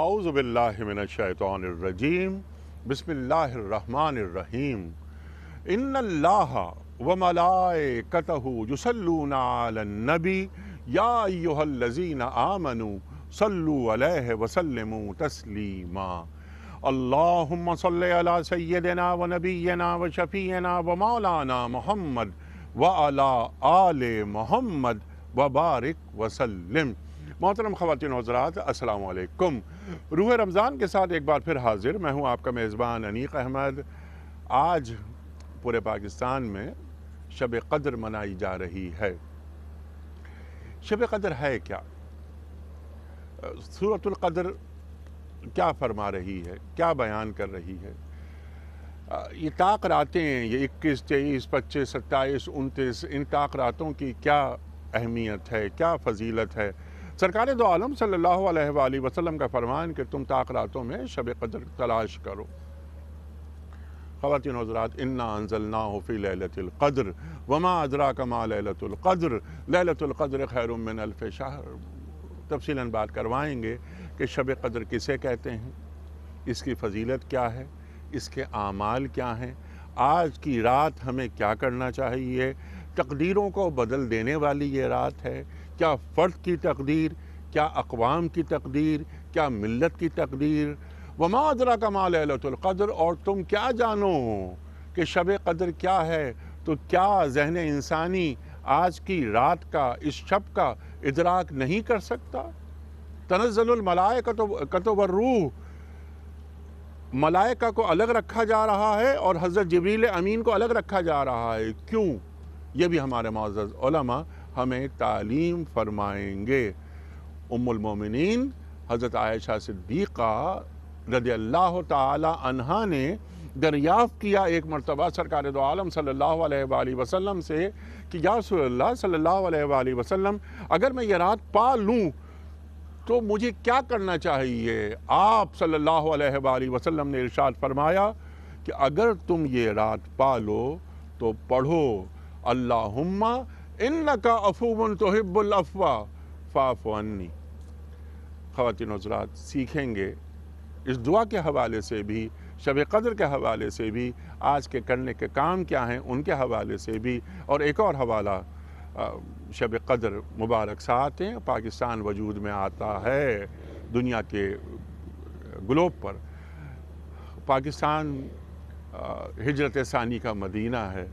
اعوذ باللہ من الشیطان الرجیم بسم اللہ الرحمن الرحیم ان اللہ وملائکتہ یصلون علی النبی یا ایہا الذین آمنوا صلوا علیہ وسلموا تسلیما اللہم صلی علی سیدنا ونبینا وشفیعنا ومولانا محمد وعلی آل محمد وبارک وسلم۔ محترم خواتین و حضرات، السلام علیکم۔ روح رمضان کے ساتھ ایک بار پھر حاضر میں ہوں آپ کا میزبان انیق احمد۔ آج پورے پاکستان میں شب قدر منائی جا رہی ہے۔ شب قدر ہے کیا؟ سورۃ القدر کیا فرما رہی ہے، کیا بیان کر رہی ہے؟ یہ طاق راتیں، یہ 21، 23، 25، 27، 29، ان طاق راتوں کی کیا اہمیت ہے، کیا فضیلت ہے؟ سرکار دو عالم صلی اللہ علیہ وآلہ وسلم کا فرمان کہ تم طاق راتوں میں شب قدر تلاش کرو۔ خواتین و حضرات، انا انزلناہ فی لیلۃ القدر وما ادراک ما لیلۃ القدر لیلۃ القدر خیر من الف شہر۔ تفصیلاً بات کروائیں گے کہ شب قدر کسے کہتے ہیں، اس کی فضیلت کیا ہے، اس کے اعمال کیا ہیں، آج کی رات ہمیں کیا کرنا چاہیے، تقدیروں کو بدل دینے والی یہ رات ہے۔ کیا فرد کی تقدیر، کیا اقوام کی تقدیر، کیا ملت کی تقدیر۔ وما ادراک ما لیلۃ القدر، اور تم کیا جانو کہ شب قدر کیا ہے؟ تو کیا ذہن انسانی آج کی رات کا، اس شب کا ادراک نہیں کر سکتا؟ تنزل الملائکۃ والروح، ملائکہ کو الگ رکھا جا رہا ہے اور حضرت جبریل امین کو الگ رکھا جا رہا ہے۔ کیوں؟ یہ بھی ہمارے معزز علماء ہمیں تعلیم فرمائیں گے۔ ام المومنین حضرت عائشہ صدیقہ رضی اللہ تعالی عنہا نے دریافت کیا ایک مرتبہ سرکار دو عالم صلی اللہ علیہ وآلہ وسلم سے کہ یا رسول اللہ صلی اللہ علیہ وآلہ وسلم، اگر میں یہ رات پا لوں تو مجھے کیا کرنا چاہیے؟ آپ صلی اللہ علیہ وآلہ وسلم نے ارشاد فرمایا کہ اگر تم یہ رات پا لو تو پڑھو اللہم انکا عفو تحب العفو فاعف عنی۔ خواتین و حضرات، سیکھیں گے اس دعا کے حوالے سے بھی، شب قدر کے حوالے سے بھی، آج کے کرنے کے کام کیا ہیں ان کے حوالے سے بھی، اور ایک اور حوالہ شب قدر مبارک ساعتیں پاکستان وجود میں آتا ہے دنیا کے گلوب پر۔ پاکستان ہجرت ثانی کا مدینہ ہے۔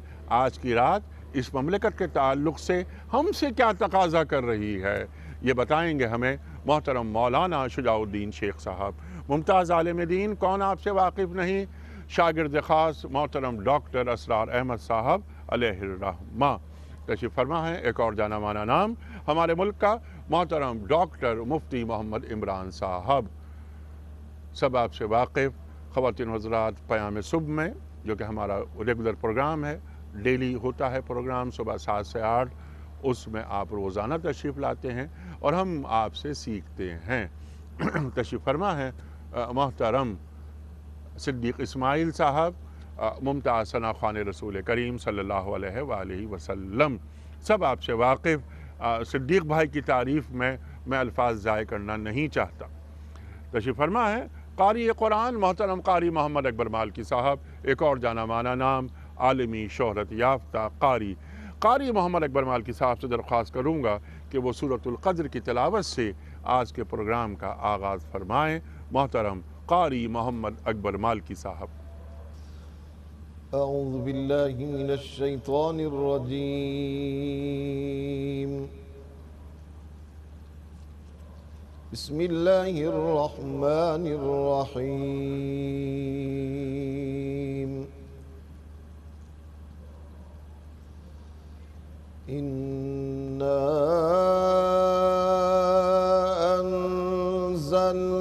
آج کی رات اس مملکت کے تعلق سے ہم سے کیا تقاضا کر رہی ہے، یہ بتائیں گے ہمیں محترم مولانا شجاع الدین شیخ صاحب۔ ممتاز عالم دین، کون آپ سے واقف نہیں، شاگرد خاص محترم ڈاکٹر اسرار احمد صاحب علیہ الرحمہ تشریف فرما ہے۔ ایک اور جانا مانا نام ہمارے ملک کا محترم ڈاکٹر مفتی محمد عمران صاحب، سب آپ سے واقف۔ خواتین حضرات، پیام صبح میں جو کہ ہمارا ریگولر پروگرام ہے، ڈیلی ہوتا ہے پروگرام صبح 7 سے 8، اس میں آپ روزانہ تشریف لاتے ہیں اور ہم آپ سے سیکھتے ہیں۔ تشریف فرما ہے محترم صدیق اسماعیل صاحب، ممتاز ثنا خوان رسول کریم صلی اللہ علیہ وآلہ وسلم، سب آپ سے واقف۔ صدیق بھائی کی تعریف میں الفاظ ضائع کرنا نہیں چاہتا۔ تشریف فرما ہے قاری قرآن محترم قاری محمد اکبر مالکی صاحب، ایک اور جانا مانا نام، عالمی شہرت یافتہ قاری محمد اکبر مالکی صاحب سے درخواست کروں گا کہ وہ سورۃ القدر کی تلاوت سے آج کے پروگرام کا آغاز فرمائیں۔ محترم قاری محمد اکبر مالکی صاحب۔ اعوذ باللہ من الشیطان الرجیم، بسم اللہ الرحمن الرحیم۔ اِنَّا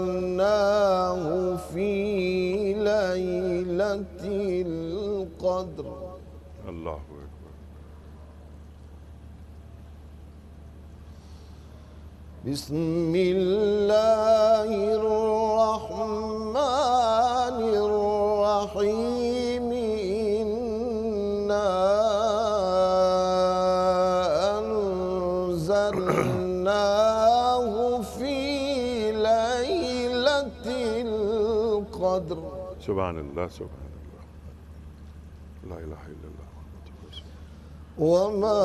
أَنزَلْنَاهُ فِي لَيْلَةِ الْقَدْرِ۔ اللہ اکبر۔ بسم اللہ الرحمن الرحیم۔ اِنَّا أنزلناه في ليلة سبحان اللہ سبحان اللہ لا الہ الا اللہ وما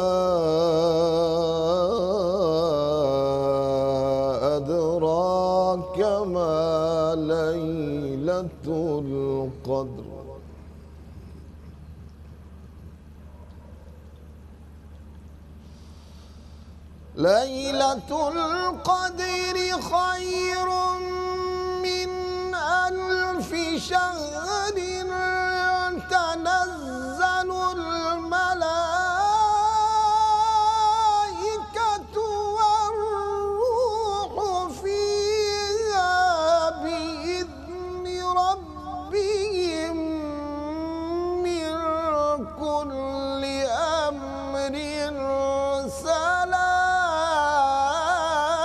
أدراك ما ليلة القدر ليلة القدر خير من ألف شهر تنزل الملائكة والروح فيها بإذن ربهم من كل أمر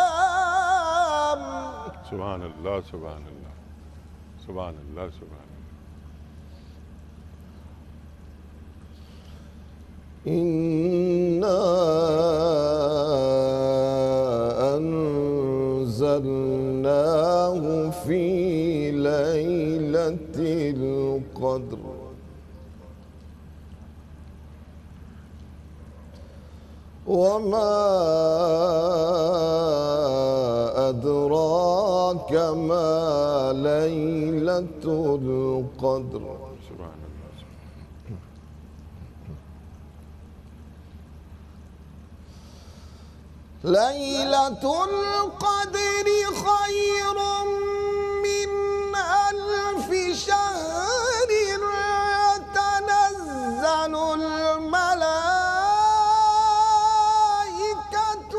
سلام سبحان اللہ سبحان اللہ سبحان اللہ سبحان اللہ إنا أنزلناه في ليلة القدر وما أدراك ما ليلة القدر سبحان اللہ ليلة القدر خير من ألف شهر تنزل الملائكة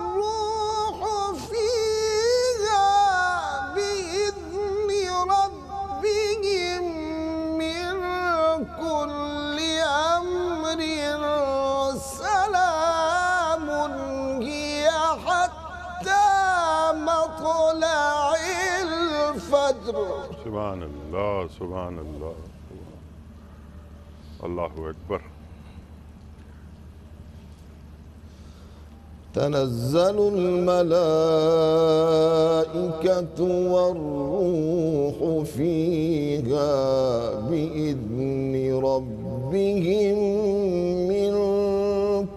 والروح فيها بإذن ربهم من كل أمر سلام هي حتى مطلع الفجر سبحان اللہ سبحان اللہ اللہ اکبر تنزل الملائكة والروح فيها بإذن ربهم من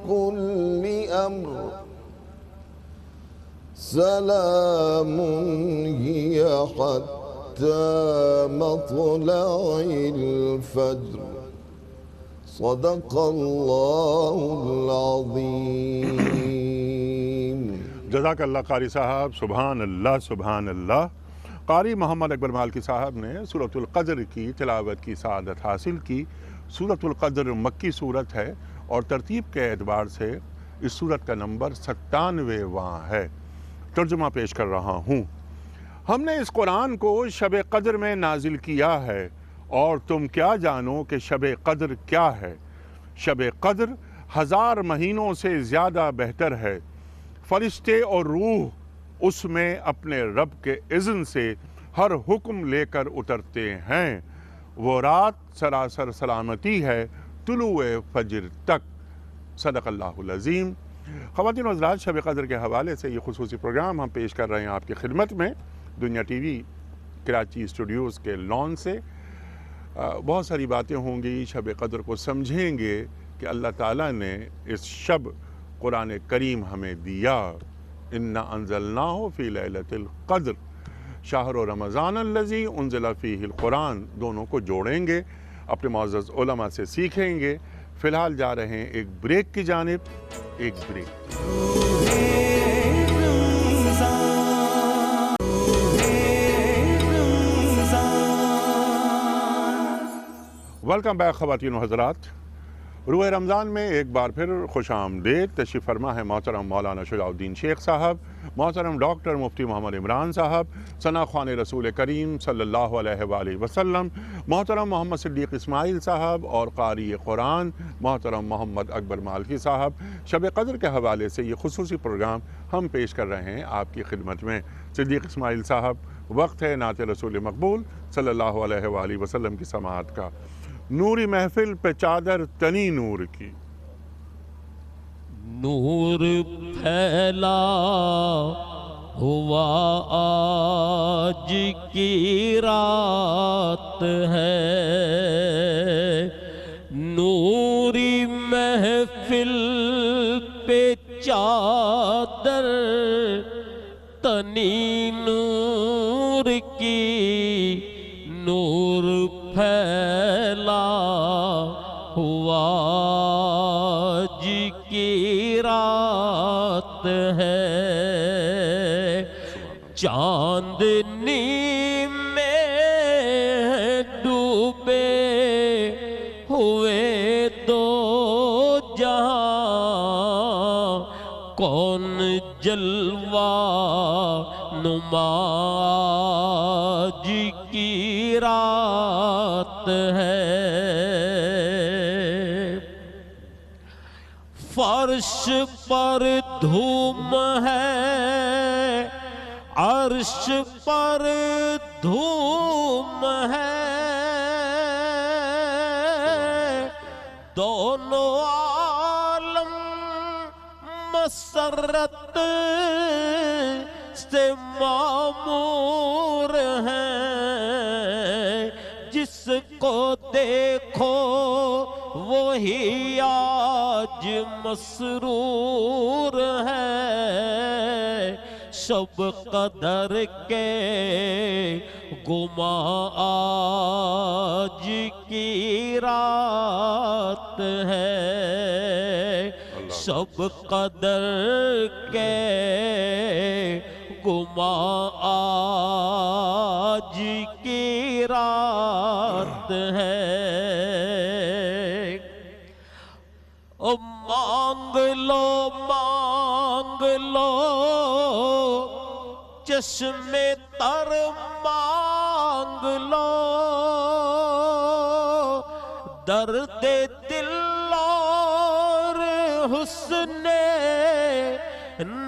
كل أمر سلام هي حتى مطلع الفجر صدق الله العظيم جزاک اللہ قاری صاحب سبحان اللہ سبحان اللہ قاری محمد اکبر مالکی صاحب نے سورۃ القدر کی تلاوت کی سعادت حاصل کی سورۃ القدر مکی سورت ہے اور ترتیب کے اعتبار سے اس سورت کا نمبر 97واں ہے ترجمہ پیش کر رہا ہوں ہم نے اس قرآن کو شب قدر میں نازل کیا ہے اور تم کیا جانو کہ شب قدر کیا ہے شب قدر 1000 مہینوں سے زیادہ بہتر ہے فرشتے اور روح اس میں اپنے رب کے اذن سے ہر حکم لے کر اترتے ہیں وہ رات سراسر سلامتی ہے طلوع فجر تک صدق اللہ العظیم خواتین و حضرات شب قدر کے حوالے سے یہ خصوصی پروگرام ہم پیش کر رہے ہیں آپ کی خدمت میں دنیا ٹی وی کراچی اسٹوڈیوز کے لان سے بہت ساری باتیں ہوں گی شب قدر کو سمجھیں گے کہ اللہ تعالیٰ نے اس شب قرآن کریم ہمیں دیا انا انزلناہ فی لیلۃ القدر شہر رمضان الذی انزل فیہ القرآن دونوں کو جوڑیں گے اپنے معزز علماء سے سیکھیں گے فی الحال جا رہے ہیں ایک بریک کی جانب ایک بریک ویلکم بیک خواتین و حضرات روح رمضان میں ایک بار پھر خوش آمدید تشریف فرما ہے محترم مولانا شجاع الدین شیخ صاحب محترم ڈاکٹر مفتی محمد عمران صاحب ثنا خوان رسول کریم صلی اللہ علیہ وآلہ وسلم محترم محمد صدیق اسماعیل صاحب اور قاری قرآن محترم محمد اکبر مالکی صاحب شب قدر کے حوالے سے یہ خصوصی پروگرام ہم پیش کر رہے ہیں آپ کی خدمت میں صدیق اسماعیل صاحب وقت ہے نعت رسول مقبول صلی اللہ علیہ وآلہ وسلم کی سماعت کا نوری محفل پہ چادر تنی نور کی نور پھیلا ہوا آج کی رات ہے، نوری محفل پہ چادر تنی نور کی، نور پھیلا ہوا آج کی رات ہے، چاندنی میں ڈوبے ہوئے دو جہاں، کون جلوہ نما آج کی رات ہے، فرش پر دھوم ہے، عرش پر دھوم ہے، دونوں عالم مسرت سے معمور ہیں، جس کو دیکھو وہی آج مسرور ہے، شب قدر کے گما آج کی رات ہے، شب قدر کے گما آج کی رات ہے، مانگ لو مانگ لو چشم تر مانگ لو، درد دل اور حسن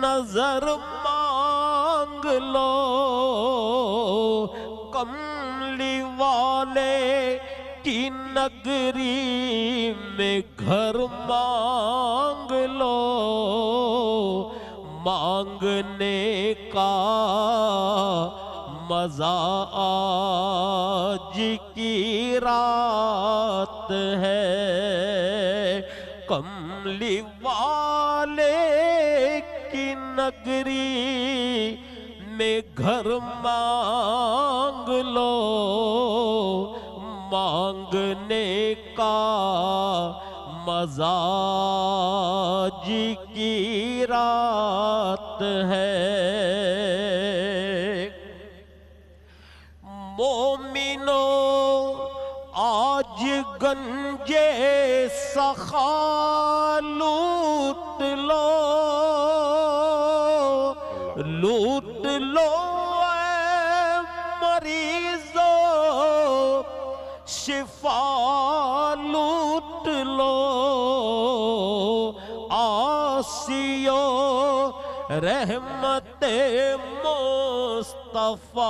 نظر مانگ لو، کملی والے کی نگری میں گھر مانگ لو، مانگنے کا مزہ آج کی رات ہے، کملی والے کی نگری میں گھر مانگ لو، مانگنے کا مزہ آج کی رات ہے، مومنو آج گنجے سخا لوٹ لو، لوٹ لو اے مریضو شفا لوٹ لو، آسیو رحمت مصطفیٰ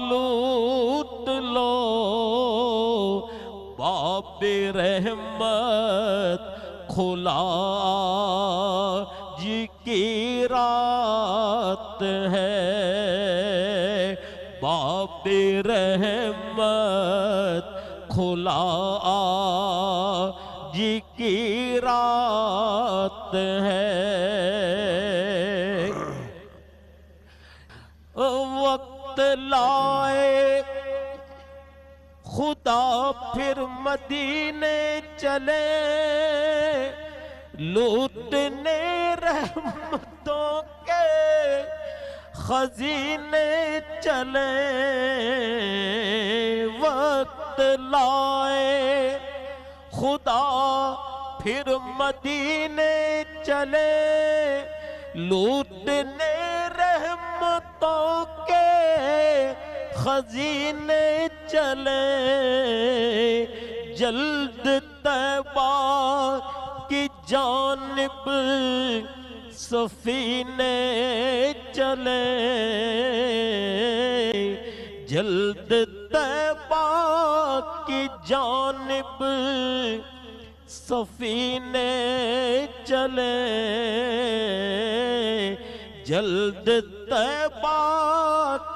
لوٹ لو، باب رحمت کھلا آج کی رات ہے، باب رحمت کھلا آج کی رات ہے، وقت لائے خدا پھر مدینے چلے، لوٹنے رحمتوں کے خزینے چلے، وقت لائے خدا پھر مدینے چلے، لوٹنے رحمتوں کے خزینے چلے، جلد طیبہ کی جانب سفینے چلے، جلد طیبہ کی جانب سفینے چلے، جلد طیبہ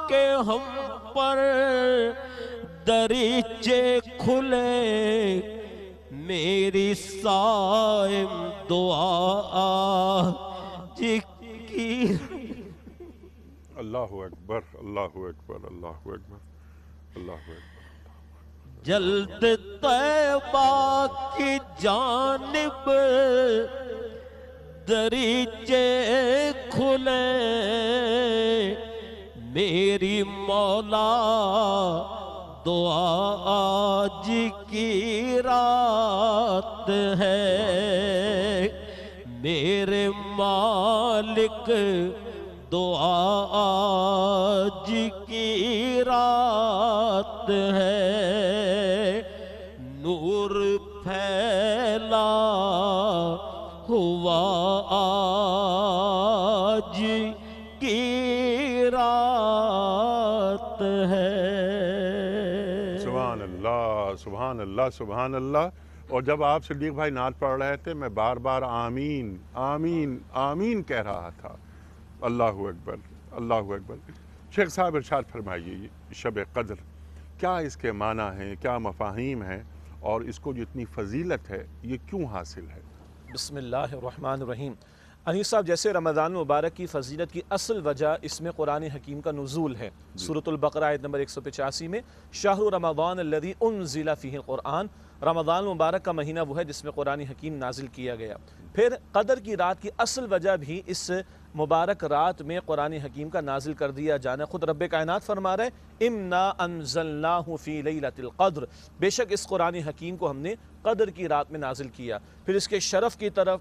کے ہم پر دریچے کھلے، میری صائم دعا آج کی۔ اللہ اکبر، اللہ اکبر، اللہ اکبر، اللہ اکبر۔ جلد طیبہ کی جانب دریچے کھلے، میری مولا دعا آج کی رات ہے، میرے مالک دعا آج کی رات ہے، نور پھیلا ہوا آج کی رات ہے۔ سبحان اللہ، سبحان اللہ، سبحان اللہ۔ اور جب آپ صدیق بھائی نعت پڑھ رہے تھے میں بار بار آمین آمین آمین کہہ رہا تھا۔ اللہ اکبر، اللہ اکبر۔ شیخ صاحب ارشاد فرمائیے، شب قدر کیا اس کے معنی ہیں، کیا مفاہیم ہیں، اور اس کو جتنی فضیلت ہے یہ کیوں حاصل ہے؟ بسم اللہ الرحمن الرحیم۔ انیس صاحب، جیسے رمضان مبارک کی فضیلت کی اصل وجہ اس میں قرآن حکیم کا نزول ہے۔ سورۃ البقرہ آیت نمبر 185 میں شہر رمضان الذی انزل فیہ القرآن، رمضان مبارک کا مہینہ وہ ہے جس میں قرآن حکیم نازل کیا گیا۔ پھر قدر کی رات کی اصل وجہ بھی اس مبارک رات میں قرآن حکیم کا نازل کر دیا جانا۔ خود رب کائنات فرما رہے اِنَّا أَنزَلْنَاهُ فِي لَيْلَةِ الْقَدْرِ، بے شک اس قرآن حکیم کو ہم نے قدر کی رات میں نازل کیا۔ پھر اس کے شرف کی طرف،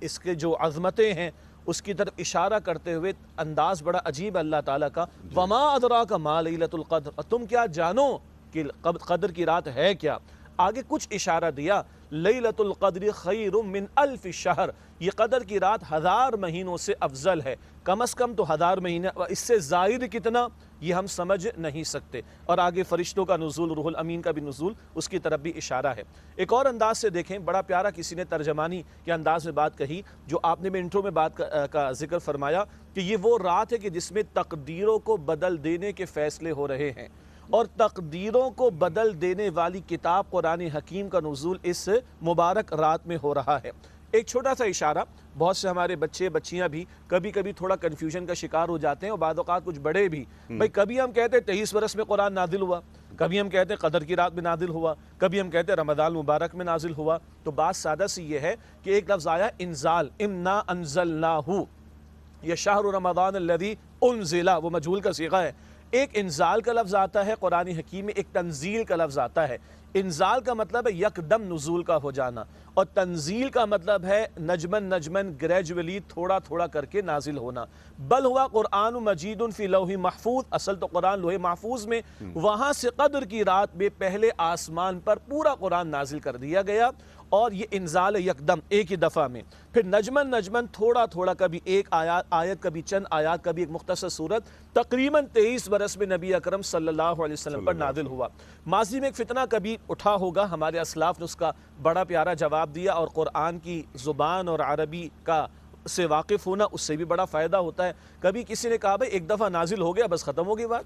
اس کے جو عظمتیں ہیں اس کی طرف اشارہ کرتے ہوئے انداز بڑا عجیب اللہ تعالیٰ کا، وَمَا أَدْرَاكَ مَا لَيْلَةُ الْقَدْرِ، اور تم کیا جانو کہ قدر کی رات ہے کیا۔ آگے کچھ اشارہ دیا، لیلۃ القدر خیر من الف شہر، یہ قدر کی رات 1000 مہینوں سے افضل ہے۔ کم از کم تو 1000 مہینہ، اس سے زائد کتنا یہ ہم سمجھ نہیں سکتے۔ اور آگے فرشتوں کا نزول، روح الامین کا بھی نزول، اس کی طرف بھی اشارہ ہے۔ ایک اور انداز سے دیکھیں، بڑا پیارا کسی نے ترجمانی کے انداز میں بات کہی، جو آپ نے میں انٹرو میں بات کا ذکر فرمایا کہ یہ وہ رات ہے کہ جس میں تقدیروں کو بدل دینے کے فیصلے ہو رہے ہیں، اور تقدیروں کو بدل دینے والی کتاب قرآن حکیم کا نزول اس مبارک رات میں ہو رہا ہے۔ ایک چھوٹا سا اشارہ، بہت سے ہمارے بچے بچیاں بھی کبھی کبھی تھوڑا کنفیوژن کا شکار ہو جاتے ہیں، اور بعض اوقات کچھ بڑے بھی، بھائی کبھی ہم کہتے ہیں 23 برس میں قرآن نازل ہوا، کبھی ہم کہتے ہیں قدر کی رات میں نازل ہوا، کبھی ہم کہتے ہیں رمضان مبارک میں نازل ہوا۔ تو بات سادہ سی یہ ہے کہ ایک لفظ آیا انزال، اِنَّا أَنزَلْنَاهُ، یہ شہر رمضان الذی انزل، وہ مجہول کا صیغہ ہے۔ ایک انزال کا لفظ آتا ہے قرآن حکیم میں، ایک تنزیل کا لفظ آتا ہے۔ انزال کا مطلب ہے یکدم نزول کا ہو جانا، اور تنزیل کا مطلب ہے نجمن نجمن، گریجولی، تھوڑا تھوڑا کر کے نازل ہونا۔ بل ہوا قرآن مجید فی لوح محفوظ، اصل تو قرآن لوح محفوظ میں، وہاں سے قدر کی رات میں پہلے آسمان پر پورا قرآن نازل کر دیا گیا، اور یہ انزال یکدم ایک ہی دفعہ میں۔ پھر نجمن نجمن، تھوڑا تھوڑا، کبھی ایک آیت، کبھی چند آیات، کبھی ایک مختصر صورت، تقریباً 23 برس میں نبی اکرم صلی اللہ علیہ وسلم پر نازل ہوا۔ ماضی میں ایک فتنہ کبھی اٹھا ہوگا، ہمارے اسلاف نے اس کا بڑا پیارا جواب دیا، اور قرآن کی زبان اور عربی کا سے واقف ہونا، اس سے بھی بڑا فائدہ ہوتا ہے۔ کبھی کسی نے کہا بھائی ایک دفعہ نازل ہو گیا بس ختم ہو گئی بات،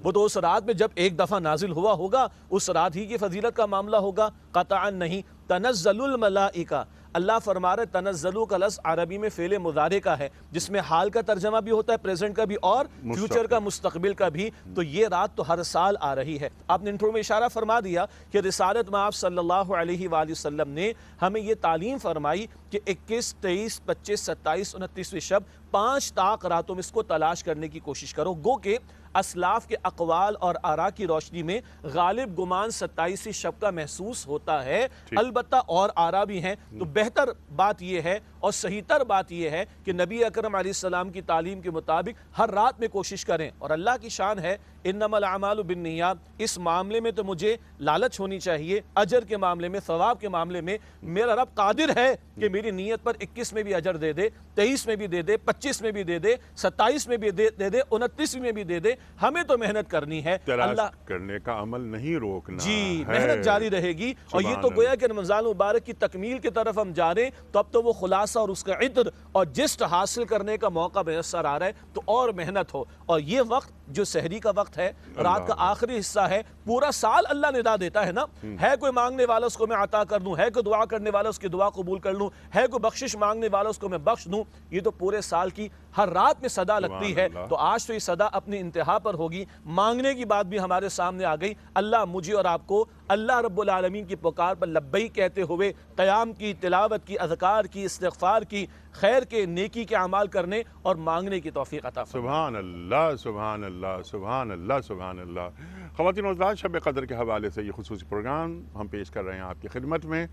وہ تو اس رات میں جب ایک دفعہ نازل ہوا ہوگا اس رات ہی کی فضیلت کا معاملہ ہوگا، قطعاً نہیں۔ تنزل الملائکہ، اللہ فرما رہے تنزلو کا لفظ عربی میں فعل مضارع کا ہے، جس میں حال کا ترجمہ بھی ہوتا ہے، پریزنٹ کا بھی اور فیوچر کا، مستقبل کا بھی۔ تو یہ رات تو ہر سال آ رہی ہے۔ آپ نے انٹرو میں اشارہ فرما دیا کہ رسالت میں آپ صلی اللہ علیہ وآلہ وسلم نے ہمیں یہ تعلیم فرمائی کہ 21، 23، 25، 27، 29ویں شب، 5 طاق راتوں میں اس کو تلاش کرنے کی کوشش کرو۔ گو کہ اسلاف کے اقوال اور آراء کی روشنی میں غالب گمان 27ویں شب کا محسوس ہوتا ہے، البتہ اور آراء بھی ہیں۔ تو بہتر بات یہ ہے اور صحیح تر بات یہ ہے کہ نبی اکرم علیہ السلام کی تعلیم کے مطابق ہر رات میں کوشش کریں، اور اللہ کی شان ہے انما الاعمال بالنیات، اس معاملے میں تو مجھے لالچ ہونی چاہیے، اجر کے معاملے میں، ثواب کے معاملے میں میرا رب قادر ہے کہ میری نیت پر 21 میں بھی اجر دے دے، 23 میں بھی دے دے، 25 میں بھی دے دے، 27 میں بھی دے دے، 29 میں بھی دے دے۔ ہمیں تو محنت کرنی ہے، اللہ کرنے کا عمل نہیں روکنا، جی محنت جاری رہے گی۔ اور یہ تو گویا کہ رمضان مبارک کی تکمیل کی طرف ہم جا رہے ہیں، تو اب تو وہ خلاصہ خاصہ اور اس کا عطر اور جسٹ حاصل کرنے کا موقع میسر آ رہا ہے تو اور محنت ہو. اور یہ وقت جو سحری کا وقت ہے, رات کا آخری حصہ ہے, پورا سال اللہ ندا دیتا ہے نا, ہے کوئی مانگنے والا اس کو میں عطا کر دوں, ہے کوئی دعا کرنے والا اس کی دعا قبول کر لوں, ہے کوئی بخشش مانگنے والا اس کو میں بخش دوں. یہ تو پورے سال کی ہر رات میں صدا لگتی ہے. تو آج تو یہ صدا اپنی انتہا پر ہوگی. مانگنے کی بات بھی ہمارے سامنے آ گئی. اللہ مجھے اور آپ کو اللہ رب العالمین کی پکار پر لبیک کہتے ہوئے قیام کی, تلاوت کی, اذکار کی, استغفار کی, خیر کے, نیکی کے اعمال کرنے اور مانگنے کی توفیق عطا فرمائے. سبحان اللہ, سبحان اللہ, سبحان اللہ, سبحان اللہ. خواتین و حضرات, شب قدر کے حوالے سے یہ خصوصی پروگرام ہم پیش کر رہے ہیں آپ کی خدمت میں.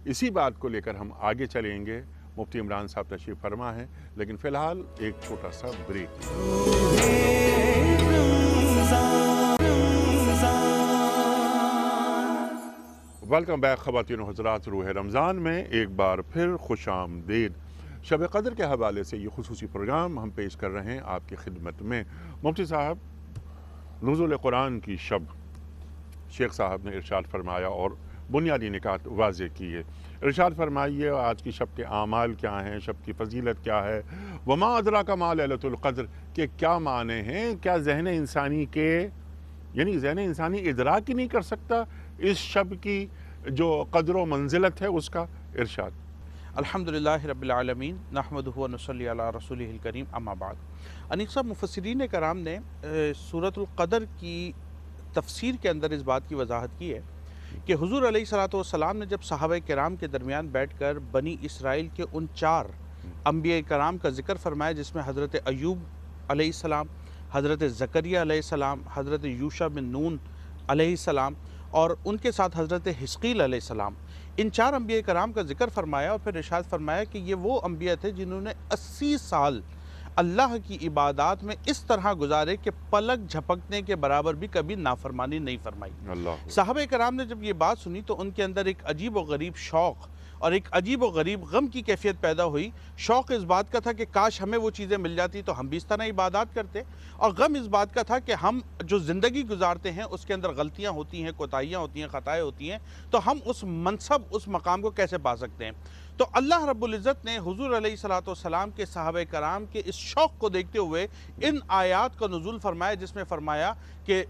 اسی بات کو لے کر ہم آگے چلیں گے. مفتی عمران صاحب تشریف فرما ہے, لیکن فی الحال ایک چھوٹا سا بریک. ویلکم بیک خواتین و حضرات, روح رمضان میں ایک بار پھر خوش آمدید. شب قدر کے حوالے سے یہ خصوصی پروگرام ہم پیش کر رہے ہیں آپ کی خدمت میں. مفتی صاحب, نزول قرآن کی شب شیخ صاحب نے ارشاد فرمایا اور بنیادی نکات واضح کیے. ارشاد فرمائیے آج کی شب کے اعمال کیا ہیں, شب کی فضیلت کیا ہے, وما ادراک ما لیلۃ القدر کے کیا معنی ہیں. کیا ذہن انسانی کے, یعنی ذہن انسانی ادراک ہی نہیں کر سکتا اس شب کی جو قدر و منزلت ہے اس کا. ارشاد. الحمدللہ رب العالمین, نحمدہ و نصلی علی رسولہ الکریم, اما بعد. انیق صاحب, مفسرین کرام نے سورۃ القدر کی تفسیر کے اندر اس بات کی وضاحت کی ہے کہ حضور علیہ الصلوۃ والسلام نے جب صحابہ کرام کے درمیان بیٹھ کر بنی اسرائیل کے ان 4 انبیاء کرام کا ذکر فرمایا, جس میں حضرت ایوب علیہ السلام, حضرت زکریا علیہ السلام, حضرت یوشع بن نون علیہ السلام اور ان کے ساتھ حضرت حزقیل علیہ السلام, ان 4 انبیاء کرام کا ذکر فرمایا اور پھر ارشاد فرمایا کہ یہ وہ انبیاء تھے جنہوں نے 80 سال اللہ کی عبادات میں اس طرح گزارے کہ پلک جھپکنے کے برابر بھی کبھی نافرمانی نہیں فرمائی. صحابہ کرام نے جب یہ بات سنی تو ان کے اندر ایک عجیب و غریب شوق اور ایک عجیب و غریب غم کی کیفیت پیدا ہوئی. شوق اس بات کا تھا کہ کاش ہمیں وہ چیزیں مل جاتی تو ہم بھی اس طرح عبادات کرتے, اور غم اس بات کا تھا کہ ہم جو زندگی گزارتے ہیں اس کے اندر غلطیاں ہوتی ہیں, کوتاہیاں ہوتی ہیں, خطائیں ہوتی ہیں, تو ہم اس منصب, اس مقام کو کیسے پا سکتے ہیں. تو اللہ رب العزت نے حضور علیہ الصلوۃ والسلام کے صحابہ کرام کے اس شوق کو دیکھتے ہوئے ان آیات کا نزول فرمایا, جس میں فرمایا کہ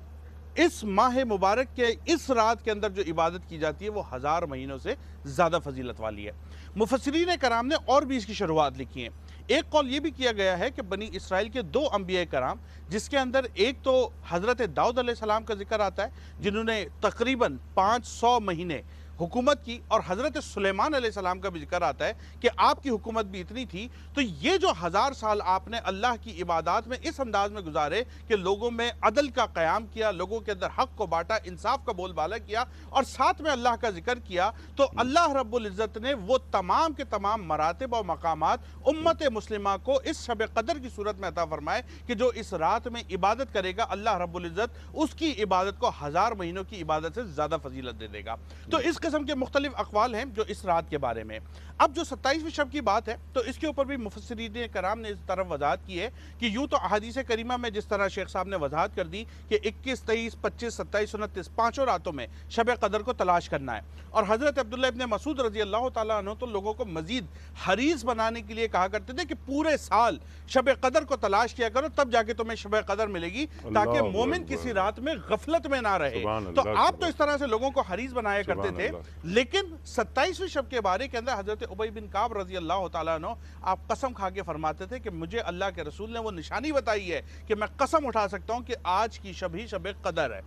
اس ماہ مبارک کے اس رات کے اندر جو عبادت کی جاتی ہے وہ 1000 مہینوں سے زیادہ فضیلت والی ہے. مفسرین کرام نے اور بھی اس کی شروعات لکھی ہیں. ایک قول یہ بھی کیا گیا ہے کہ بنی اسرائیل کے 2 انبیاء کرام, جس کے اندر ایک تو حضرت داؤد علیہ السلام کا ذکر آتا ہے جنہوں نے تقریباً 500 مہینے حکومت کی, اور حضرت سلیمان علیہ السلام کا بھی ذکر آتا ہے کہ آپ کی حکومت بھی اتنی تھی. تو یہ جو 1000 سال آپ نے اللہ کی عبادات میں اس انداز میں گزارے کہ لوگوں میں عدل کا قیام کیا, لوگوں کے اندر حق کو بانٹا, انصاف کا بول بالا کیا اور ساتھ میں اللہ کا ذکر کیا, تو اللہ رب العزت نے وہ تمام کے تمام مراتب اور مقامات امت مسلمہ کو اس شب قدر کی صورت میں عطا فرمائے کہ جو اس رات میں عبادت کرے گا اللہ رب العزت اس کی عبادت کو 1000 مہینوں کی عبادت سے زیادہ فضیلت دے دے گا. تو اس قسم کے مختلف اقوال ہیں جو اس رات کے بارے میں. اب جو 27ویں شب کی بات ہے تو اس کے اوپر بھی مفسرین کرام نے اس طرف وضاحت کی ہے کہ یوں تو احادیث کریمہ میں جس طرح شیخ صاحب نے وضاحت کر دی کہ 21, 23, 25, 27, 29 5 راتوں میں شب قدر کو تلاش کرنا ہے, اور حضرت عبداللہ ابن مسعود رضی اللہ تعالیٰ عنہ تو لوگوں کو مزید حریص بنانے کے لیے کہا کرتے تھے کہ پورے سال شب قدر کو تلاش کیا کرو, تب جا کے تمہیں شب قدر ملے گی, تاکہ مومن کسی رات میں غفلت میں نہ رہے. تو آپ تو اس طرح سے لوگوں کو حریص بنایا کرتے تھے, لیکن 27ویں شب کے بارے کے اندر حضرت ابی بن کعب رضی اللہ تعالیٰ عنہ آپ قسم کھا کے فرماتے تھے کہ مجھے اللہ کے رسول نے وہ نشانی بتائی ہے کہ میں قسم اٹھا سکتا ہوں کہ آج کی شب ہی شب قدر ہے.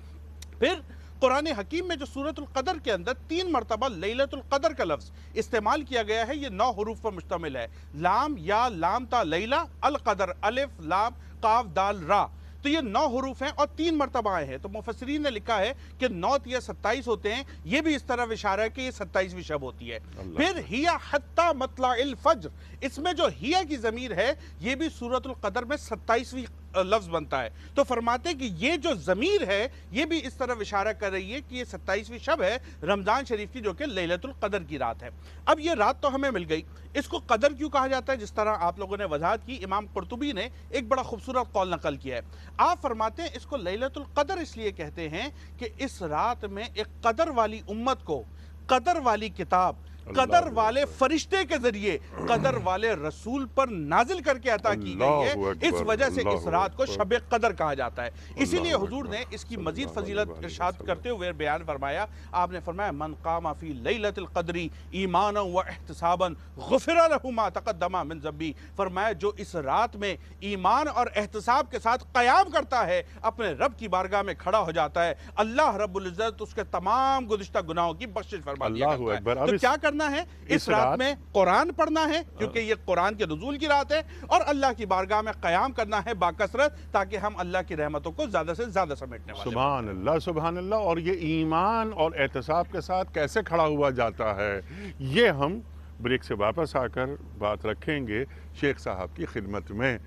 پھر قرآن حکیم میں جو سورۃ القدر کے اندر 3 مرتبہ لیلۃ القدر کا لفظ استعمال کیا گیا ہے, یہ 9 حروف پر مشتمل ہے, لام, یا, لام, تا, لیلہ, القدر, الف, لام, قاف, دال, را. تو یہ 9 حروف ہیں اور 3 مرتبہ آئے ہیں. تو مفسرین نے لکھا ہے کہ 9 یا 27 ہوتے ہیں, یہ بھی اس طرح اشارہ ہے کہ یہ 27ویں شب ہوتی ہے. پھر ہیا حتی مطلع الفجر, اس میں جو ہیا کی ضمیر ہے یہ بھی سورۃ القدر میں 27ویں لفظ بنتا ہے. تو فرماتے کہ یہ جو ضمیر ہے یہ بھی اس طرح اشارہ کر رہی ہے کہ یہ 27ویں شب ہے رمضان شریف کی, جو کہ لیلۃ القدر کی رات ہے. اب یہ رات تو ہمیں مل گئی, اس کو قدر کیوں کہا جاتا ہے؟ جس طرح آپ لوگوں نے وضاحت کی, امام قرطبی نے ایک بڑا خوبصورت قول نقل کیا ہے. آپ فرماتے ہیں اس کو لیلۃ القدر اس لیے کہتے ہیں کہ اس رات میں ایک قدر والی امت کو قدر والی کتاب قدر والے فرشتے کے ذریعے قدر والے رسول پر نازل کر کے عطا کی گئی ہے، اس وجہ سے اس رات کو شب قدر کہا جاتا ہے۔ اسی لیے حضور نے اس کی مزید فضیلت ارشاد کرتے ہوئے بیان فرمایا، آپ نے فرمایا من قام فی لیلۃ القدر ایمانا و احتسابا غفر له ما تقدم من ذنبہ، فرمایا جو اس رات میں ایمان اور احتساب کے ساتھ قیام کرتا ہے، اپنے رب کی بارگاہ میں کھڑا ہو جاتا ہے، اللہ رب العزت اس کے تمام گزشتہ گناہوں کی بخشش فرما دیا کرتا ہے۔ تو کیا کرنا ہے؟ اس رات میں قرآن پڑھنا ہے، کیونکہ یہ قرآن کے نزول کی رات ہے، اور اللہ کی بارگاہ میں قیام کرنا ہے باکثرت، تاکہ ہم اللہ کی رحمتوں کو زیادہ سے زیادہ سمیٹنے والے۔ سبحان اللہ سبحان اللہ۔ اور یہ ایمان اور احتساب کے ساتھ کیسے کھڑا ہوا جاتا ہے، یہ ہم بریک سے واپس آ کر بات رکھیں گے شیخ صاحب کی خدمت میں۔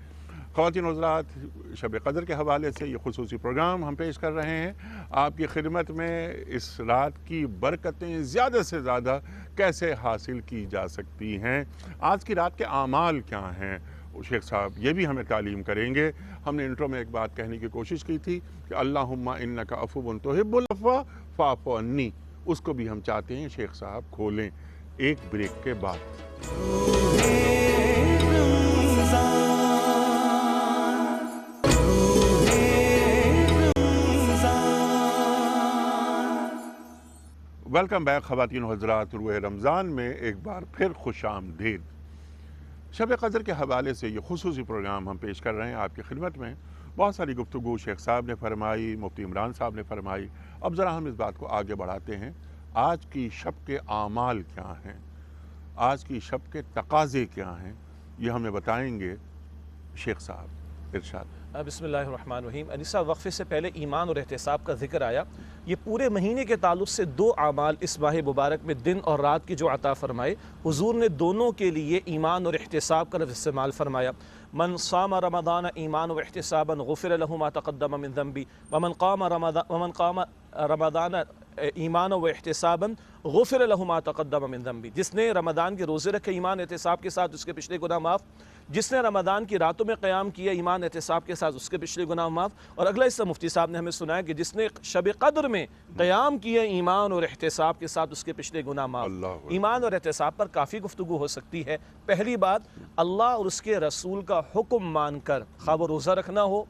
خواتین و حضرات، شب قدر کے حوالے سے یہ خصوصی پروگرام ہم پیش کر رہے ہیں آپ کی خدمت میں۔ اس رات کی برکتیں زیادہ سے زیادہ کیسے حاصل کی جا سکتی ہیں، آج کی رات کے اعمال کیا ہیں، شیخ صاحب یہ بھی ہمیں تعلیم کریں گے۔ ہم نے انٹرو میں ایک بات کہنے کی کوشش کی تھی کہ اللہم انک عفو تحب العفو فاعف عنی، اس کو بھی ہم چاہتے ہیں شیخ صاحب کھولیں ایک بریک کے بعد۔ ویلکم بیک خواتین و حضرات، روح رمضان میں ایک بار پھر خوش آمدید۔ شب قدر کے حوالے سے یہ خصوصی پروگرام ہم پیش کر رہے ہیں آپ کی خدمت میں۔ بہت ساری گفتگو شیخ صاحب نے فرمائی، مفتی عمران صاحب نے فرمائی۔ اب ذرا ہم اس بات کو آگے بڑھاتے ہیں، آج کی شب کے اعمال کیا ہیں، آج کی شب کے تقاضے کیا ہیں، یہ ہمیں بتائیں گے شیخ صاحب، ارشاد۔ بسم اللہ الرحمن الرحیم۔ انیسہ وقفے سے پہلے ایمان اور احتساب کا ذکر آیا۔ یہ پورے مہینے کے تعلق سے دو اعمال اس ماہ مبارک میں دن اور رات کی جو عطا فرمائے، حضور نے دونوں کے لیے ایمان اور احتساب کا لفظ استعمال فرمایا۔ من صام رمضان ایمان و احتسابا غفر له ما تقدم من ذنبی ومن قام رمضان ایمان و احتسابا غفر له ما تقدم من ذنبی، جس نے رمضان کے روزے رکھے ایمان احتساب کے ساتھ اس کے پچھلے گناہ معاف، جس نے رمضان کی راتوں میں قیام کیا ایمان احتساب کے ساتھ اس کے پچھلے گناہ معاف، اور اگلا حصہ مفتی صاحب نے ہمیں سنایا کہ جس نے شب قدر میں قیام کیا ایمان اور احتساب کے ساتھ اس کے پچھلے گناہ معاف۔ ایمان اور احتساب پر کافی گفتگو ہو سکتی ہے۔ پہلی بات، اللہ اور اس کے رسول کا حکم مان کر خواہ وہ روزہ رکھنا ہو،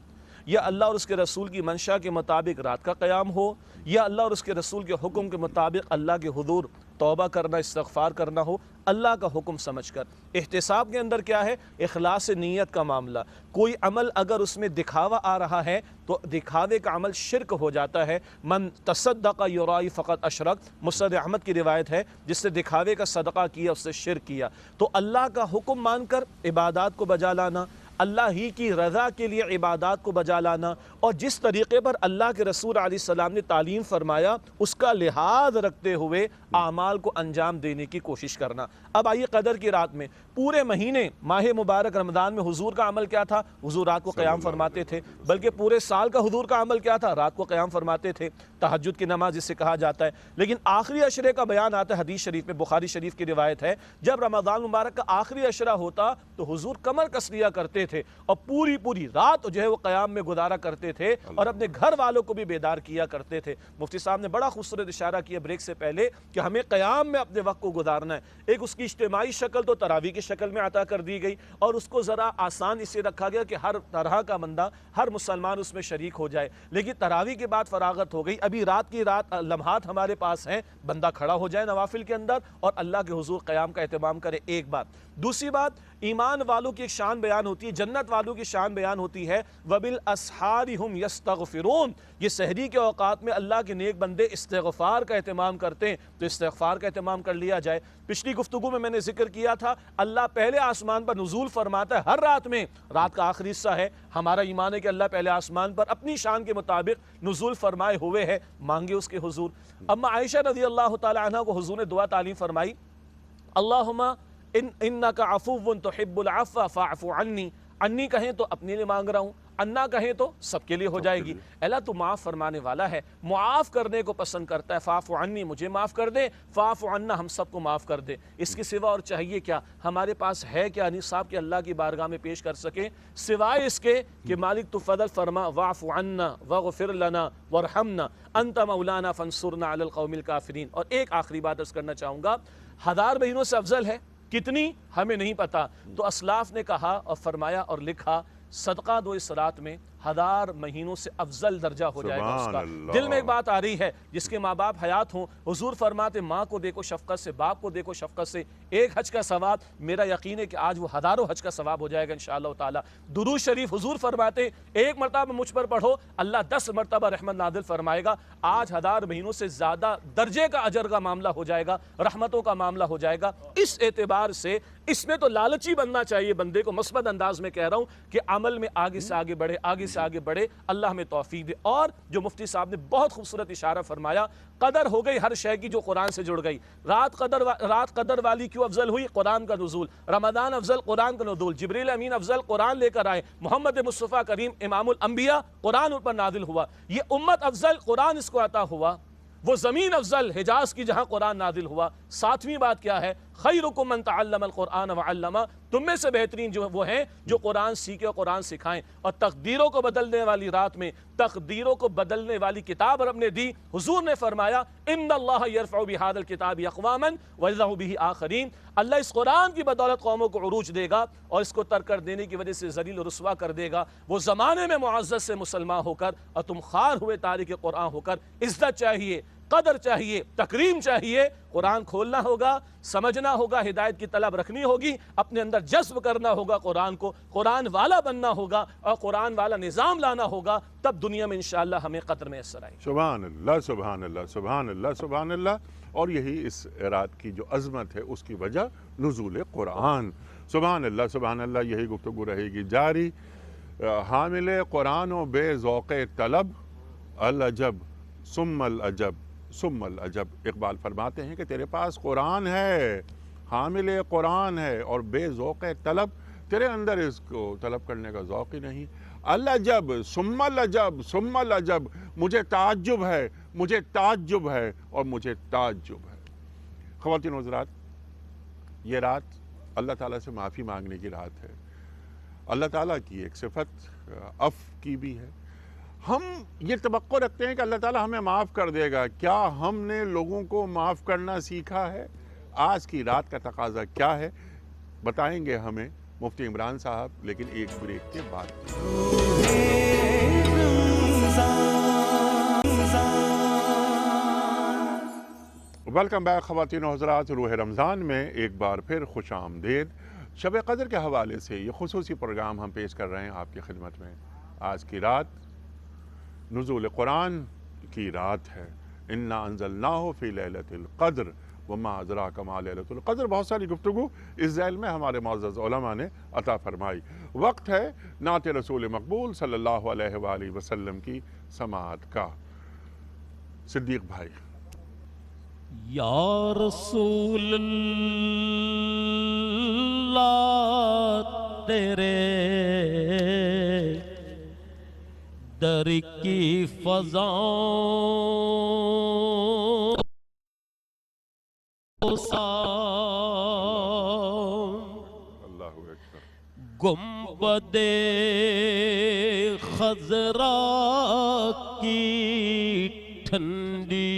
یا اللہ اور اس کے رسول کی منشا کے مطابق رات کا قیام ہو، یا اللہ اور اس کے رسول کے حکم کے مطابق اللہ کے حضور توبہ کرنا، استغفار کرنا ہو، اللہ کا حکم سمجھ کر۔ احتساب کے اندر کیا ہے؟ اخلاص نیت کا معاملہ۔ کوئی عمل اگر اس میں دکھاوا آ رہا ہے تو دکھاوے کا عمل شرک ہو جاتا ہے۔ من تصدق یرائی فقط اشرک، مسند احمد کی روایت ہے، جس نے دکھاوے کا صدقہ کیا اس سے شرک کیا۔ تو اللہ کا حکم مان کر عبادات کو بجا لانا، اللہ ہی کی رضا کے لیے عبادات کو بجا لانا، اور جس طریقے پر اللہ کے رسول علیہ السلام نے تعلیم فرمایا اس کا لحاظ رکھتے ہوئے اعمال کو انجام دینے کی کوشش کرنا۔ اب آئیے قدر کی رات میں، پورے مہینے ماہ مبارک رمضان میں حضور کا عمل کیا تھا؟ حضور رات کو قیام فرماتے تھے، بلکہ پورے سال کا حضور کا عمل کیا تھا؟ رات کو قیام فرماتے تھے، تہجد کی نماز جسے کہا جاتا ہے۔ لیکن آخری عشرے کا بیان آتا ہے، حدیث شریف میں، بخاری شریف کی روایت ہے، جب رمضان مبارک کا آخری عشرہ ہوتا تو حضور کمر کس لیا کرتے تھے اور پوری رات جو ہے وہ قیام میں گزارا کرتے تھے، اور اپنے گھر والوں کو بھی بیدار کیا کرتے تھے۔ مفتی صاحب نے بڑا خوبصورت اشارہ کیا بریک سے پہلے کہ ہمیں قیام میں اپنے وقت کو گزارنا ہے۔ ایک اس کی اجتماعی شکل تو تراویح کی شکل میں عطا کر دی گئی، اور اس کو ذرا آسان اس سے رکھا گیا کہ ہر طرح کا بندہ، ہر مسلمان اس میں شریک ہو جائے۔ لیکن تراویح کے بعد فراغت ہو گئی، ابھی رات کی لمحات ہمارے پاس ہیں، بندہ کھڑا ہو جائے نوافل کے اندر اور اللہ کے حضور قیام کا اہتمام کرے۔ ایک بات۔ دوسری بات، ایمان والوں کی ایک شان بیان ہوتی ہے، جنت والوں کی شان بیان ہوتی ہے، وَبِالْأَسْحَارِ هُمْ يَسْتَغْفِرُونَ، یہ سحری کے اوقات میں اللہ کے نیک بندے استغفار کا اہتمام کرتے ہیں، تو استغفار کا اہتمام کر لیا جائے۔ پچھلی گفتگو میں نے ذکر کیا تھا، اللہ پہلے آسمان پر نزول فرماتا ہے ہر رات میں، رات کا آخری حصہ ہے، ہمارا ایمان ہے کہ اللہ پہلے آسمان پر اپنی شان کے مطابق نزول فرمائے ہوئے ہے، مانگے اس کے حضور۔ اما عائشہ رضی اللہ تعالی عنہ کو حضور نے دعا تعلیم فرمائی، اللہم انک عفو تحب العفو فاعف عنی، انی کہیں تو اپنے لیے مانگ رہا ہوں، انا کہیں تو سب کے لیے ہو جائے گی۔ اللہ تو معاف فرمانے والا ہے، معاف کرنے کو پسند کرتا ہے، فاعف عنی، مجھے معاف کر دے، فاعف عنا، ہم سب کو معاف کر دے۔ اس کے سوا اور چاہیے کیا؟ ہمارے پاس ہے کیا انیس صاحب کہ اللہ کی بارگاہ میں پیش کر سکیں سوائے اس کے کہ مالک تو فضل فرما، واعف عنا واغفر لنا وارحمنا انت مولانا فانصرنا علی القوم الکافرین۔ اور ایک آخری بات عرض کرنا چاہوں گا، 1000 مہینوں سے افضل ہے، کتنی ہمیں نہیں پتا، تو اسلاف نے کہا اور فرمایا اور لکھا صدقہ دو اس رات میں 1000 مہینوں سے افضل درجہ ہو جائے گا اس کا۔ دل میں ایک بات آ رہی ہے، جس کے ماں باپ حیات ہوں، حضور فرماتے ماں کو دیکھو شفقت سے، باپ کو دیکھو شفقت سے، ایک حج کا ثواب، میرا یقین ہے کہ آج وہ ہزاروں حج کا ثواب ہو جائے گا انشاءاللہ تعالی۔ درود شریف حضور فرماتے ایک مرتبہ مجھ پر پڑھو اللہ 10 مرتبہ رحمت نازل فرمائے گا۔ آج 1000 مہینوں سے زیادہ درجے کا اجر کا معاملہ ہو جائے گا، رحمتوں کا معاملہ ہو جائے گا۔ اس اعتبار سے اس میں تو لالچی بننا چاہیے بندے کو، مثبت انداز میں کہہ رہا ہوں کہ عمل میں آگے سے آگے بڑھے، آگے سے آگے بڑھے، اللہ ہمیں توفیق دے۔ اور جو مفتی صاحب نے بہت خوبصورت اشارہ فرمایا، قدر ہو گئی ہر شے کی جو قرآن سے جڑ گئی۔ رات قدر والی کیوں افضل ہوئی؟ قرآن کا نزول۔ رمضان افضل، قرآن کا نزول۔ جبریل امین افضل، قرآن لے کر آئے۔ محمد مصطفیٰ کریم امام الانبیاء، قرآن ان پر نازل ہوا۔ یہ امت افضل، قرآن اس کو عطا ہوا۔ وہ زمین افضل، حجاز کی جہاں قرآن نازل ہوا۔ 7ویں بات کیا ہے؟ خیرکم من تعلم القرآن وعلمہ، تم میں سے بہترین جو وہ ہیں جو قرآن سیکھے اور قرآن سکھائیں۔ اور تقدیروں کو بدلنے والی رات میں تقدیروں کو بدلنے والی کتاب رب نے دی۔ حضور نے فرمایا ان اللہ یرفع بہذا الکتاب اقواما ویضع بہ آخرین، اللہ اس قرآن کی بدولت قوموں کو عروج دے گا اور اس کو ترک کر دینے کی وجہ سے ذلیل و رسوا کر دے گا۔ وہ زمانے میں معزز سے مسلمان ہو کر اور تم خار ہوئے تارک قرآن ہو کر۔ عزت چاہیے، قدر چاہیے، تکریم چاہیے، قرآن کھولنا ہوگا، سمجھنا ہوگا، ہدایت کی طلب رکھنی ہوگی، اپنے اندر جذب کرنا ہوگا قرآن کو، قرآن والا بننا ہوگا اور قرآن والا نظام لانا ہوگا، تب دنیا میں انشاءاللہ ہمیں قدر میسر آئے۔ سبحان اللہ، سبحان اللہ، سبحان اللہ، سبحان اللہ۔ اور یہی اس رات کی جو عظمت ہے اس کی وجہ نزول قرآن۔ سبحان اللہ، سبحان اللہ۔ یہی گفتگو رہے گی جاری۔ حامل قرآن و بے ذوق طلب، العجب ثم العجب ثم العجب۔ اقبال فرماتے ہیں کہ تیرے پاس قرآن ہے، حامل قرآن ہے، اور بے ذوق طلب، تیرے اندر اس کو طلب کرنے کا ذوق ہی نہیں۔ العجب ثم العجب ثم العجب، مجھے تعجب ہے، مجھے تعجب ہے اور مجھے تعجب ہے۔ خواتین و حضرات، یہ رات اللہ تعالیٰ سے معافی مانگنے کی رات ہے۔ اللہ تعالیٰ کی ایک صفت عفو کی بھی ہے۔ ہم یہ توقع رکھتے ہیں کہ اللہ تعالیٰ ہمیں معاف کر دے گا۔ کیا ہم نے لوگوں کو معاف کرنا سیکھا ہے؟ آج کی رات کا تقاضا کیا ہے بتائیں گے ہمیں مفتی عمران صاحب، لیکن ایک بریک کے بعد۔ ویلکم بیک خواتین و حضرات، روح رمضان میں ایک بار پھر خوش آمدید۔ شب قدر کے حوالے سے یہ خصوصی پروگرام ہم پیش کر رہے ہیں آپ کی خدمت میں۔ آج کی رات نزول قرآن کی رات ہے۔ انا انزلناہ فی لیلۃ القدر وما ادراک ما لیلۃ القدر۔ بہت ساری گفتگو اس ذیل میں ہمارے معزز علماء نے عطا فرمائی۔ وقت ہے نعت رسول مقبول صلی اللہ علیہ وآلہ وسلم کی سماعت کا۔ صدیق بھائی۔ یا رسول اللہ تیرے در کی فضاؤں اللہ اکبر۔ گنبد خضرا کی ٹھنڈی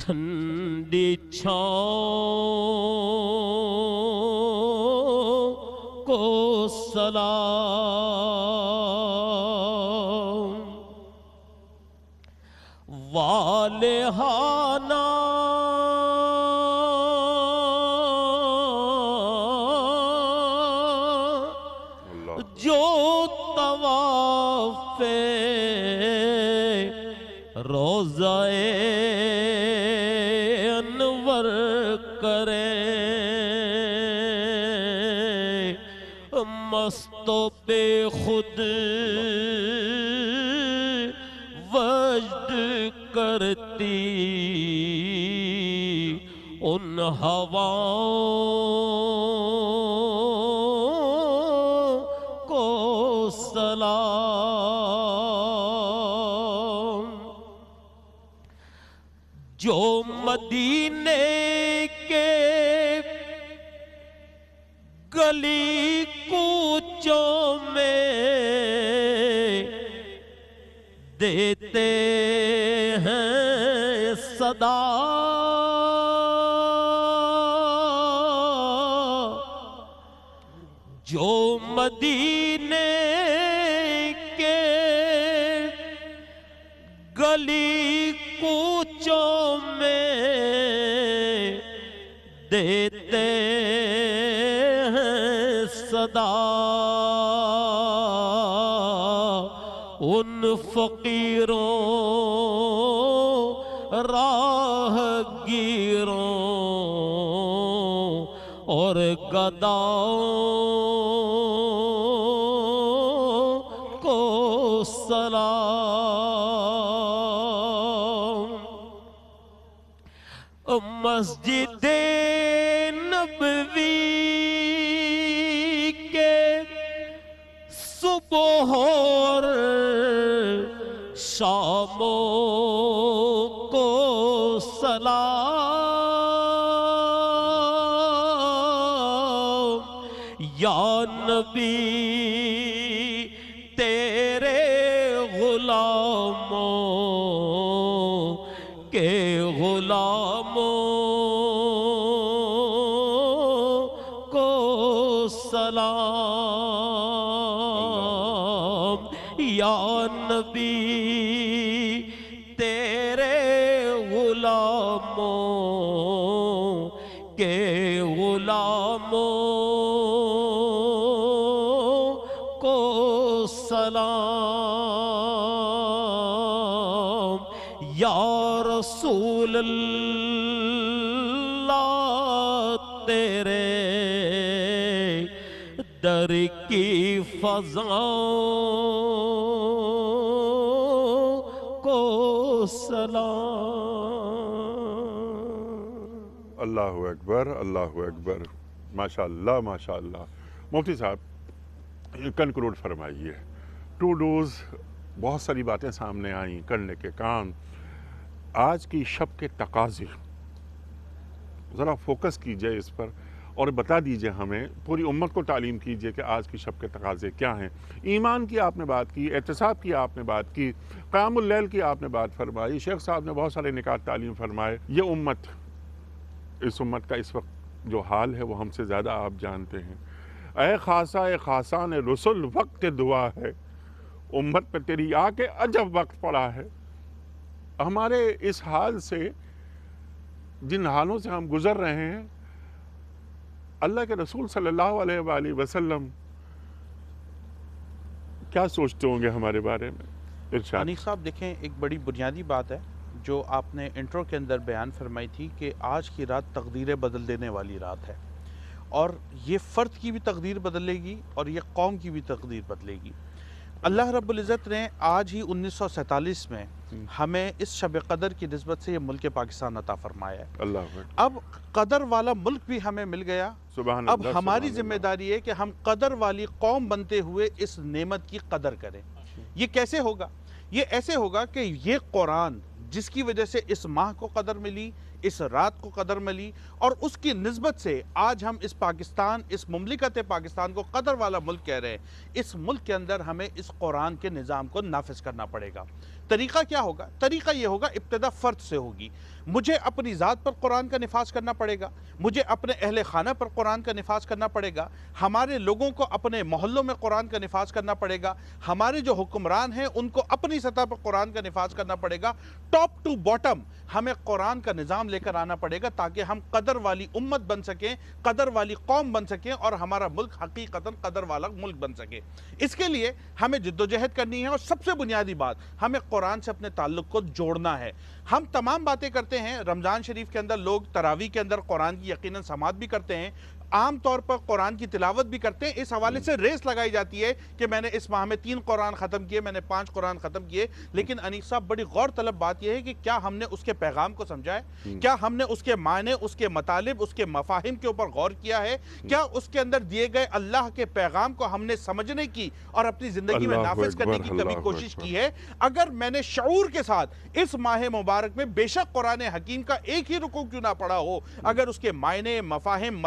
ٹھنڈی چھاؤں کو سلام، والہانہ جو طواف روضہ انور کرے، مست و بے خود وجد کرتی ان ہواؤں کو سلام۔ جو مدینے کے گلی کوچوں میں دیتے ہیں صدا، جو مدینے کے گلی کوچوں میں دیتے ہیں صدا، ان فقیروں راہ گیروں اور گداؤں کو سلام۔ مسجد نبوی کے صبح اور شاموں کو سلام، یا نبی تیرے غلاموں کے غلاموں کو سلام، یا نبی تیرے غلاموں کے غلاموں کو سلام، یا رسول اللہ تیرے در کی فضاؤں کو سلام۔ اللہ اکبر، اللہ اکبر، ماشاء اللہ ماشاء اللہ۔ مفتی صاحب کنکلوڈ فرمائیے، ٹو ڈوز، بہت ساری باتیں سامنے آئیں، کرنے کے کام، آج کی شب کے تقاضے ذرا فوکس کیجئے اس پر اور بتا دیجئے ہمیں، پوری امت کو تعلیم کیجئے کہ آج کی شب کے تقاضے کیا ہیں۔ ایمان کی آپ نے بات کی، احتساب کی آپ نے بات کی، قیام اللیل کی آپ نے بات فرمائی، شیخ صاحب نے بہت سارے نکات تعلیم فرمائے۔ یہ امت، اس امت کا اس وقت جو حال ہے وہ ہم سے زیادہ آپ جانتے ہیں۔ اے خاصہ اے خاصان رسول وقت دعا ہے، امت پہ تیری آ کے عجب وقت پڑا ہے۔ ہمارے اس حال سے، جن حالوں سے ہم گزر رہے ہیں، اللہ کے رسول صلی اللہ علیہ وآلہ وسلم کیا سوچتے ہوں گے ہمارے بارے میں؟ ارشاد۔ انیس صاحب دیکھیں، ایک بڑی بنیادی بات ہے جو آپ نے انٹرو کے اندر بیان فرمائی تھی کہ آج کی رات تقدیریں بدل دینے والی رات ہے، اور یہ فرد کی بھی تقدیر بدلے گی اور یہ قوم کی بھی تقدیر بدلے گی۔ اللہ رب العزت نے آج ہی 1947 میں ہمیں اس شب قدر کی نسبت سے یہ ملک پاکستان عطا فرمایا ہے۔ اللہ اکبر، اب قدر والا ملک بھی ہمیں مل گیا، سبحان اب اللہ، ہماری سبحان ذمہ اللہ۔ داری ہے کہ ہم قدر والی قوم بنتے ہوئے اس نعمت کی قدر کریں۔ یہ کیسے ہوگا؟ یہ ایسے ہوگا کہ یہ قرآن جس کی وجہ سے اس ماہ کو قدر ملی، اس رات کو قدر ملی، اور اس کی نسبت سے آج ہم اس پاکستان، اس مملکت پاکستان کو قدر والا ملک کہہ رہے ہیں۔ اس ملک کے اندر ہمیں اس قرآن کے نظام کو نافذ کرنا پڑے گا۔ طریقہ کیا ہوگا؟ طریقہ یہ ہوگا، ابتدا فرد سے ہوگی۔ مجھے اپنی ذات پر قرآن کا نفاذ کرنا پڑے گا، مجھے اپنے اہل خانہ پر قرآن کا نفاذ کرنا پڑے گا، ہمارے لوگوں کو اپنے محلوں میں قرآن کا نفاذ کرنا پڑے گا، ہمارے جو حکمران ہیں ان کو اپنی سطح پر قرآن کا نفاذ کرنا پڑے گا۔ ٹاپ ٹو باٹم ہمیں قرآن کا نظام لے کر آنا پڑے گا تاکہ ہم قدر والی امت بن سکیں، قدر والی قوم بن سکیں، اور ہمارا ملک حقیقتاً قدر والا ملک بن سکے۔ اس کے لیے ہمیں جدوجہد کرنی ہے، اور سب سے بنیادی بات، ہمیں قرآن سے اپنے تعلق کو جوڑنا ہے۔ ہم تمام باتیں کرتے ہیں، رمضان شریف کے اندر لوگ تراویح کے اندر قرآن کی یقیناً سماعت بھی کرتے ہیں، عام طور پر قرآن کی تلاوت بھی کرتے ہیں۔ اس حوالے سے ریس لگائی جاتی ہے کہ میں نے اس ماہ میں 3 قرآن ختم کیے، میں نے 5 قرآن ختم کیے، لیکن انیس صاحب بڑی غور طلب بات یہ ہے کہ کیا ہم نے اس کے پیغام کو سمجھا ہے؟ کیا ہم نے اس کے معنی، اس کے مطالب، اس کے مفاہیم کے اوپر غور کیا ہے؟ کیا اس کے اندر دیے گئے اللہ کے پیغام کو ہم نے سمجھنے کی اور اپنی زندگی میں نافذ کرنے کی کبھی کوشش کی ہے؟ اگر میں نے شعور کے ساتھ اس ماہ مبارک میں بے شک قرآن حکیم کا ایک ہی رکوع کیوں نہ پڑھا ہو، اگر اس کے معنی، مفاہیم،